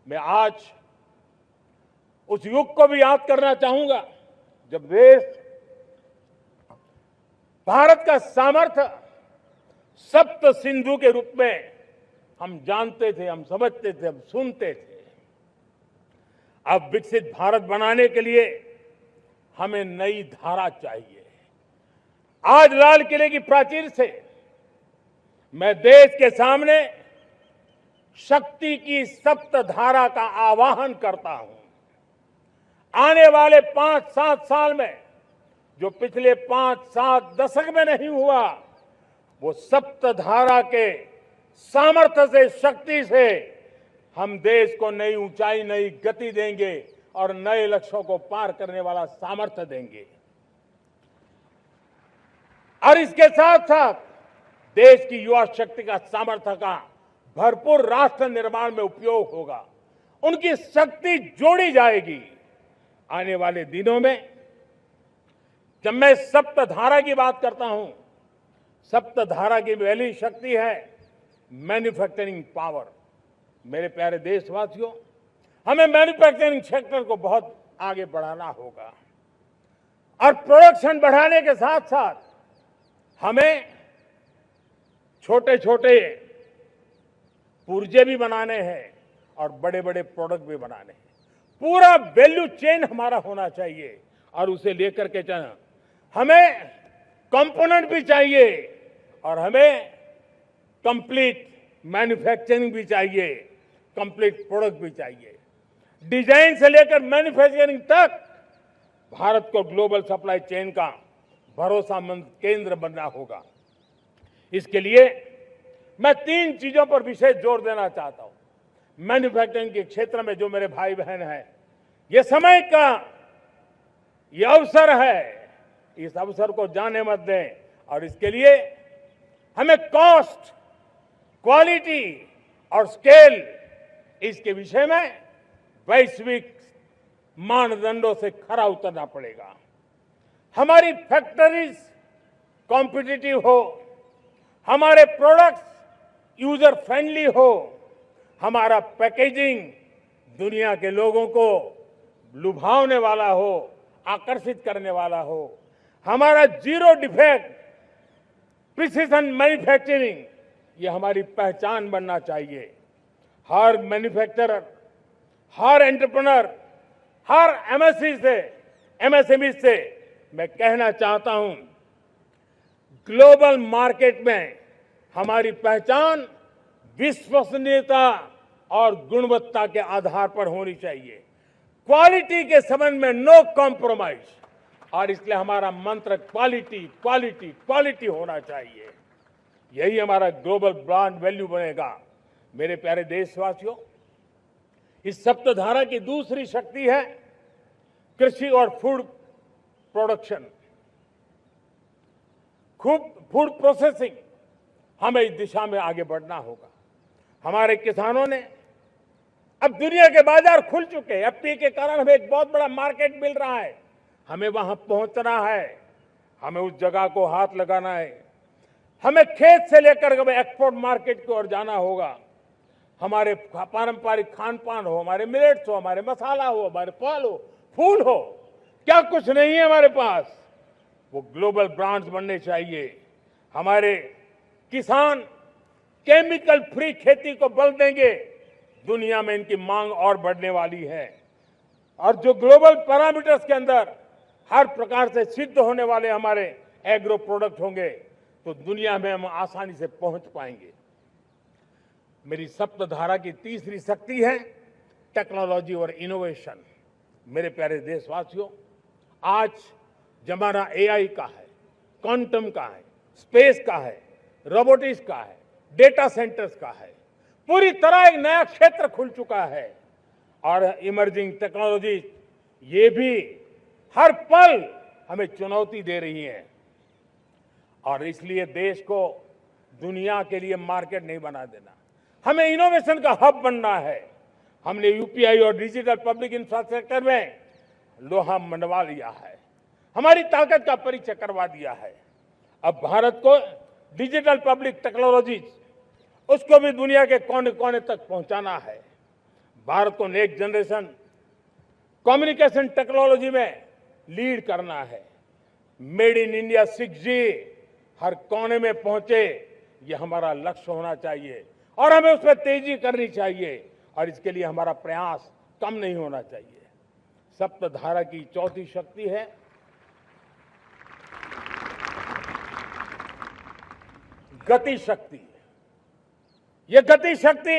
मैं आज उस युग को भी याद करना चाहूंगा जब देश भारत का सामर्थ्य सप्त सिंधु के रूप में हम जानते थे, हम समझते थे, हम सुनते थे। अब विकसित भारत बनाने के लिए हमें नई धारा चाहिए। आज लाल किले की प्राचीर से मैं देश के सामने शक्ति की सप्त धारा का आह्वान करता हूं। आने वाले 5-7 साल में जो पिछले 5-7 दशक में नहीं हुआ, वो सप्त धारा के सामर्थ्य से, शक्ति से हम देश को नई ऊंचाई, नई गति देंगे और नए लक्ष्यों को पार करने वाला सामर्थ्य देंगे। और इसके साथ साथ देश की युवा शक्ति का सामर्थ्य का भरपूर राष्ट्र निर्माण में उपयोग होगा। उनकी शक्ति जोड़ी जाएगी। आने वाले दिनों में जब मैं सप्तधारा की बात करता हूं, सप्तधारा की पहली शक्ति है मैन्युफैक्चरिंग पावर। मेरे प्यारे देशवासियों, हमें मैन्युफैक्चरिंग सेक्टर को बहुत आगे बढ़ाना होगा और प्रोडक्शन बढ़ाने के साथ साथ हमें छोटे छोटे पुर्जे भी बनाने हैं और बड़े बड़े प्रोडक्ट भी बनाने हैं। पूरा वैल्यू चेन हमारा होना चाहिए और उसे लेकर के चलना। हमें कंपोनेंट भी चाहिए और हमें कंप्लीट मैन्युफैक्चरिंग भी चाहिए, कंप्लीट प्रोडक्ट भी चाहिए। डिजाइन से लेकर मैन्युफैक्चरिंग तक भारत को ग्लोबल सप्लाई चेन का भरोसामंद केंद्र बनना होगा। इसके लिए मैं 3 चीजों पर विशेष जोर देना चाहता हूं। मैन्युफैक्चरिंग के क्षेत्र में जो मेरे भाई बहन हैं, ये समय का ये अवसर है, इस अवसर को जाने मत दें। और इसके लिए हमें कॉस्ट, क्वालिटी और स्केल, इसके विषय में वैश्विक मानदंडों से खरा उतरना पड़ेगा। हमारी फैक्ट्रीज कॉम्पिटिटिव हो, हमारे प्रोडक्ट्स यूजर फ्रेंडली हो, हमारा पैकेजिंग दुनिया के लोगों को लुभावने वाला हो, आकर्षित करने वाला हो, हमारा जीरो डिफेक्ट प्रिसिजन मैन्युफैक्चरिंग, ये हमारी पहचान बनना चाहिए। हर मैन्युफैक्चरर, हर एंटरप्रेन्योर, हर एमएसएमई से मैं कहना चाहता हूं, ग्लोबल मार्केट में हमारी पहचान विश्वसनीयता और गुणवत्ता के आधार पर होनी चाहिए। क्वालिटी के संबंध में नो कॉम्प्रोमाइज, और इसलिए हमारा मंत्र क्वालिटी, क्वालिटी, क्वालिटी होना चाहिए। यही हमारा ग्लोबल ब्रांड वैल्यू बनेगा। मेरे प्यारे देशवासियों, इस सप्तधारा की दूसरी शक्ति है कृषि और फूड प्रोडक्शन, फूड प्रोसेसिंग। हमें इस दिशा में आगे बढ़ना होगा। हमारे किसानों ने, अब दुनिया के बाजार खुल चुके हैं, एफटीए के कारण हमें एक बहुत बड़ा मार्केट मिल रहा है। हमें वहां पहुंचना है, हमें उस जगह को हाथ लगाना है। हमें खेत से लेकर एक्सपोर्ट मार्केट की ओर जाना होगा। हमारे पारंपरिक खान पान हो, हमारे मिलेट्स हो, हमारे मसाला हो, हमारे फल हो, फूल हो, क्या कुछ नहीं है हमारे पास, वो ग्लोबल ब्रांड्स बनने चाहिए। हमारे किसान केमिकल फ्री खेती को बल देंगे, दुनिया में इनकी मांग और बढ़ने वाली है। और जो ग्लोबल पैरामीटर्स के अंदर हर प्रकार से सिद्ध होने वाले हमारे एग्रो प्रोडक्ट होंगे, तो दुनिया में हम आसानी से पहुंच पाएंगे। मेरी सप्तधारा की तीसरी शक्ति है टेक्नोलॉजी और इनोवेशन। मेरे प्यारे देशवासियों, आज जमाना एआई का है, क्वांटम का है, स्पेस का है, रोबोटिक्स का है, डेटा सेंटर्स का है। पूरी तरह एक नया क्षेत्र खुल चुका है और इमर्जिंग टेक्नोलॉजी ये भी हर पल हमें चुनौती दे रही है। और इसलिए देश को दुनिया के लिए मार्केट नहीं बना देना, हमें इनोवेशन का हब बनना है। हमने यूपीआई और डिजिटल पब्लिक इंफ्रास्ट्रक्चर में लोहा मनवा लिया है, हमारी ताकत का परिचय करवा दिया है। अब भारत को डिजिटल पब्लिक टेक्नोलॉजी उसको भी दुनिया के कोने कोने तक पहुंचाना है। भारत को नेक्स्ट जनरेशन कम्युनिकेशन टेक्नोलॉजी में लीड करना है। मेड इन इंडिया 6G हर कोने में पहुंचे, ये हमारा लक्ष्य होना चाहिए और हमें उसमें तेजी करनी चाहिए और इसके लिए हमारा प्रयास कम नहीं होना चाहिए। सप्तधारा की चौथी शक्ति है गति शक्ति। ये गति शक्ति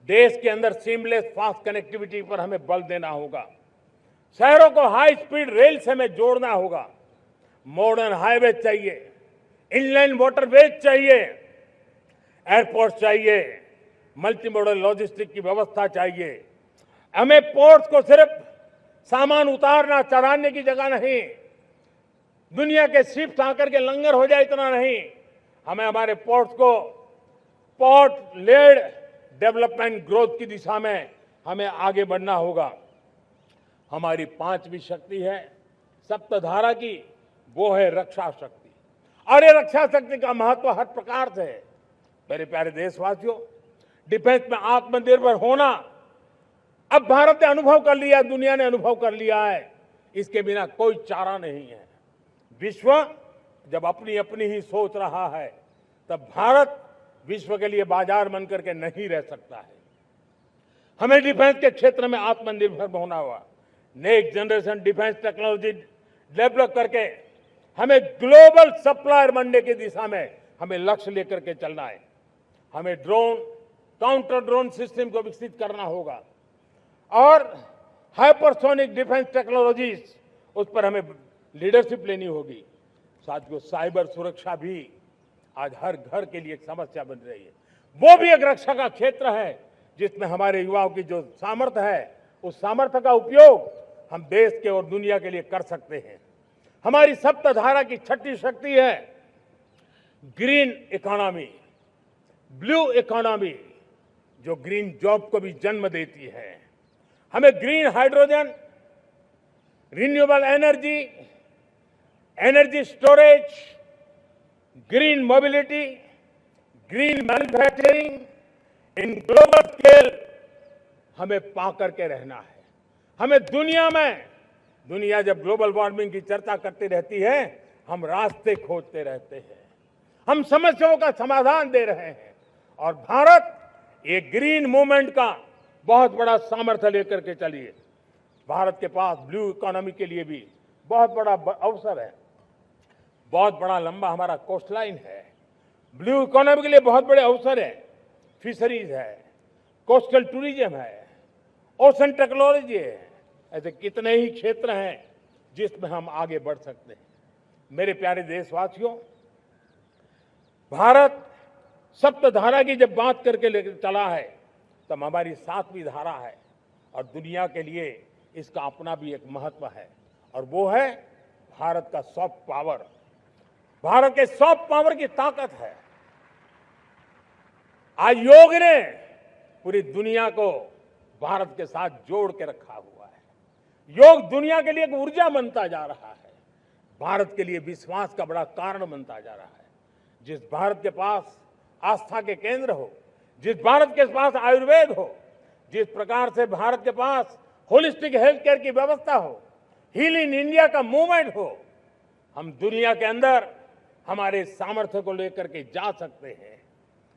देश के अंदर सीमलेस फास्ट कनेक्टिविटी पर हमें बल देना होगा। शहरों को हाई स्पीड रेल से हमें जोड़ना होगा। मॉडर्न हाईवे चाहिए, इनलैंड वाटरवेज चाहिए, एयरपोर्ट चाहिए, मल्टी मॉडल लॉजिस्टिक की व्यवस्था चाहिए। हमें पोर्ट्स को सिर्फ सामान उतारना चढ़ाने की जगह नहीं, दुनिया के शिप्स आकर के लंगर हो जाए इतना नहीं, हमें हमारे पोर्ट्स को पोर्ट लेड डेवलपमेंट ग्रोथ की दिशा में हमें आगे बढ़ना होगा। हमारी पांचवी शक्ति है सप्तधारा की, वो है रक्षा शक्ति। और ये रक्षा शक्ति का महत्व हर प्रकार से है। मेरे प्यारे देशवासियों, डिफेंस में आत्मनिर्भर होना अब भारत ने अनुभव कर लिया, दुनिया ने अनुभव कर लिया है, इसके बिना कोई चारा नहीं है। विश्व जब अपनी अपनी ही सोच रहा है, तब भारत विश्व के लिए बाजार बन करके नहीं रह सकता है। हमें डिफेंस के क्षेत्र में आत्मनिर्भर होना होगा। Next generation defence technology develop करके हमें ग्लोबल सप्लायर बनने की दिशा में हमें लक्ष्य लेकर के चलना है। हमें ड्रोन, काउंटर ड्रोन सिस्टम को विकसित करना होगा और हाइपरसोनिक डिफेंस टेक्नोलॉजीज, उस पर हमें लीडरशिप लेनी होगी। साथियों, साइबर सुरक्षा भी आज हर घर के लिए एक समस्या बन रही है। वो भी एक रक्षा का क्षेत्र है जिसमें हमारे युवाओं की जो सामर्थ्य है, उस सामर्थ्य का उपयोग हम देश के और दुनिया के लिए कर सकते हैं। हमारी सप्तधारा की छठी शक्ति है ग्रीन इकोनॉमी, ब्लू इकोनॉमी, जो ग्रीन जॉब को भी जन्म देती है। हमें green hydrogen, renewable energy, energy storage, green mobility, green manufacturing in global scale हमें पा करके रहना है। हमें दुनिया जब ग्लोबल वार्मिंग की चर्चा करती रहती है, हम रास्ते खोजते रहते हैं, हम समस्याओं का समाधान दे रहे हैं और भारत एक ग्रीन मूवमेंट का बहुत बड़ा सामर्थ्य लेकर के चलिए। भारत के पास ब्लू इकोनॉमी के लिए भी बहुत बड़ा अवसर है। बहुत बड़ा लंबा हमारा कोस्ट लाइन है। ब्लू इकोनॉमी के लिए बहुत बड़े अवसर है। फिशरीज है, कोस्टल टूरिज्म है, ओशन टेक्नोलॉजी है। ऐसे कितने ही क्षेत्र हैं जिसमें हम आगे बढ़ सकते हैं। मेरे प्यारे देशवासियों, भारत सप्तधारा की जब बात करके लेकर चला है, तब हमारी सातवीं धारा है और दुनिया के लिए इसका अपना भी एक महत्व है और वो है भारत का सॉफ्ट पावर। भारत के सॉफ्ट पावर की ताकत है। आज योग ने पूरी दुनिया को भारत के साथ जोड़ के रखा हुआ है। योग दुनिया के लिए एक ऊर्जा बनता जा रहा है, भारत के लिए विश्वास का बड़ा कारण बनता जा रहा है। जिस भारत के पास आस्था के केंद्र हो, जिस भारत के पास आयुर्वेद हो, जिस प्रकार से भारत के पास होलिस्टिक हेल्थ केयर की व्यवस्था हो, हील इन इंडिया का मूवमेंट हो, हम दुनिया के अंदर हमारे सामर्थ्य को लेकर के जा सकते हैं।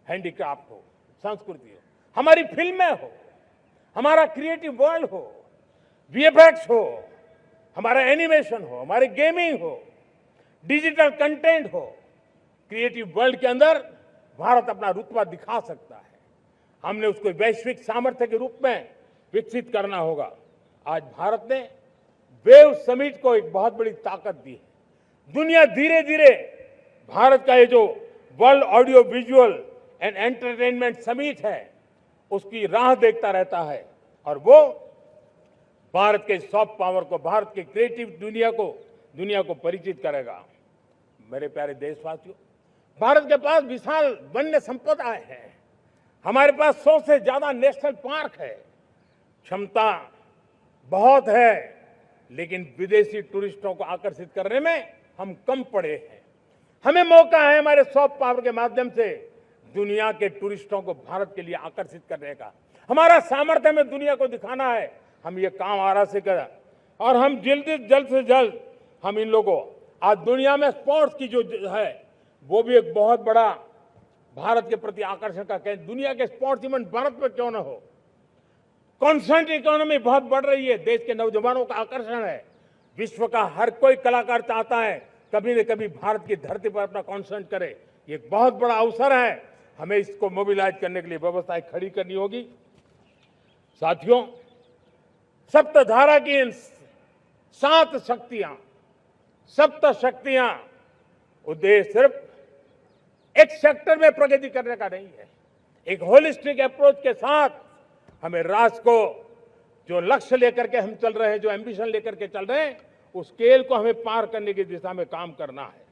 हैंडीक्राफ्ट हो, संस्कृति हो, हमारी फिल्में हो, हमारा क्रिएटिव वर्ल्ड हो, वीएफएक्स हो, हमारा एनिमेशन हो, हमारी गेमिंग हो, डिजिटल कंटेंट हो, क्रिएटिव वर्ल्ड के अंदर भारत अपना रुतबा दिखा सकता है। हमने उसको वैश्विक सामर्थ्य के रूप में विकसित करना होगा। आज भारत ने वेव समिट को एक बहुत बड़ी ताकत दी है। दुनिया धीरे धीरे भारत का ये जो world audio visual and entertainment summit है, उसकी राह देखता रहता है और वो भारत के सॉफ्ट पावर को, भारत के क्रिएटिव दुनिया को परिचित करेगा। मेरे प्यारे देशवासियों, भारत के पास विशाल वन्य संपदा है। हमारे पास 100 से ज्यादा नेशनल पार्क है। क्षमता बहुत है, लेकिन विदेशी टूरिस्टों को आकर्षित करने में हम कम पड़े हैं। हमें मौका है हमारे सॉफ्ट पावर के माध्यम से दुनिया के टूरिस्टों को भारत के लिए आकर्षित करने का। हमारा सामर्थ्य हमें दुनिया को दिखाना है। हम ये काम आरा से करें और हम जल्द से जल्द हम इन लोगों आज दुनिया में स्पोर्ट्स की जो है वो भी एक बहुत बड़ा भारत के प्रति आकर्षण का केंद्र। दुनिया के स्पोर्ट्स इवेंट भारत में क्यों ना हो। कॉन्स्टेंट इकोनॉमी बहुत बढ़ रही है, देश के नौजवानों का आकर्षण है। विश्व का हर कोई कलाकार चाहता है कभी न कभी भारत की धरती पर अपना कॉन्सर्ट करे। ये एक बहुत बड़ा अवसर है, हमें इसको मोबिलाइज करने के लिए व्यवस्थाएं खड़ी करनी होगी। साथियों, सप्तधारा की इन 7 शक्तियां उद्देश्य सिर्फ एक सेक्टर में प्रगति करने का नहीं है। एक होलिस्टिक अप्रोच के साथ हमें राष्ट्र को जो लक्ष्य लेकर के हम चल रहे हैं, जो एम्बिशन लेकर के चल रहे हैं, उस स्केल को हमें पार करने की दिशा में काम करना है।